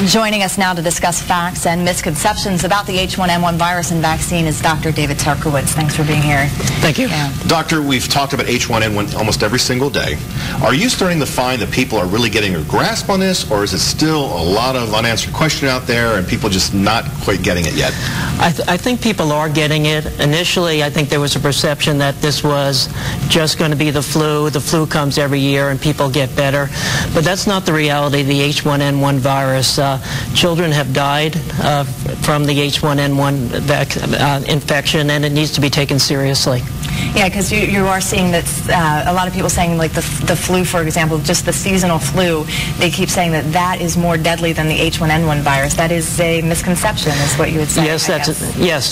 Joining us now to discuss facts and misconceptions about the H1N1 virus and vaccine is Dr. David Turkewitz. Thanks for being here. Thank you. Yeah. Doctor, we've talked about H1N1 almost every single day. Are you starting to find that people are really getting a grasp on this, or is it still a lot of unanswered questions out there and people just not quite getting it yet? I think people are getting it. Initially, I think there was a perception that this was just going to be the flu. The flu comes every year and people get better. But that's not the reality of the H1N1 virus. Children have died from the H1N1 infection, and it needs to be taken seriously. Yeah, because you are seeing that a lot of people saying, like the flu, for example, just the seasonal flu, they keep saying that that is more deadly than the H1N1 virus. That is a misconception, is what you would say. Yes,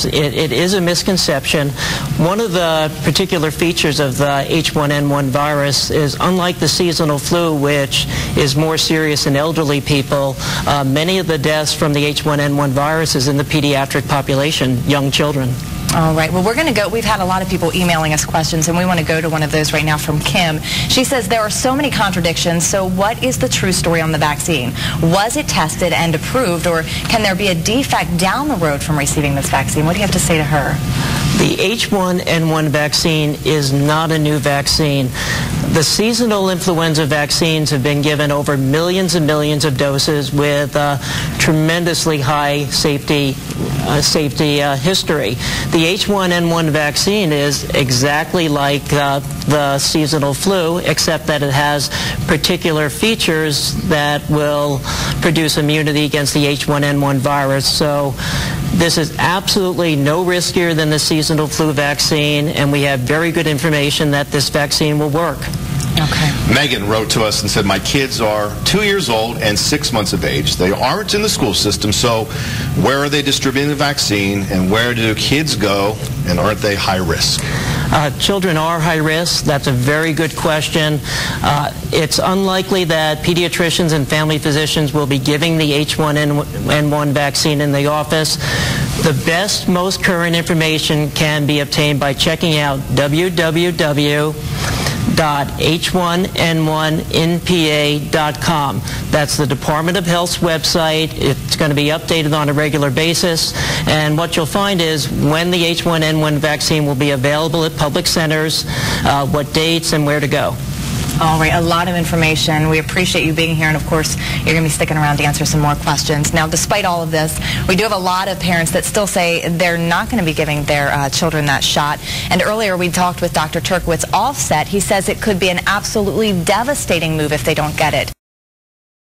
it is a misconception. One of the particular features of the H1N1 virus is, unlike the seasonal flu, which is more serious in elderly people, many of the deaths from the H1N1 virus is in the pediatric population, young children. All right. Well, we're going to go. We've had a lot of people emailing us questions, and we want to go to one of those right now from Kim. She says there are so many contradictions, so what is the true story on the vaccine? Was it tested and approved, or can there be a defect down the road from receiving this vaccine? What do you have to say to her? The H1N1 vaccine is not a new vaccine. The seasonal influenza vaccines have been given over millions and millions of doses with tremendously high safety history. The H1N1 vaccine is exactly like the seasonal flu, except that it has particular features that will produce immunity against the H1N1 virus. So this is absolutely no riskier than the seasonal flu vaccine, and we have very good information that this vaccine will work. Okay. Megan wrote to us and said, my kids are 2 years old and 6 months of age. They aren't in the school system, so where are they distributing the vaccine, and where do kids go, and aren't they high risk? Children are high risk. That's a very good question. It's unlikely that pediatricians and family physicians will be giving the H1N1 vaccine in the office. The best, most current information can be obtained by checking out www.h1n1npa.com. That's the Department of Health's website. It's going to be updated on a regular basis, and what you'll find is when the H1N1 vaccine will be available at public centers, what dates, and where to go. All right, a lot of information. We appreciate you being here, and of course, you're going to be sticking around to answer some more questions. Now, despite all of this, we do have a lot of parents that still say they're not going to be giving their children that shot. And earlier, we talked with Dr. Turkewitz offset. He says it could be an absolutely devastating move if they don't get it.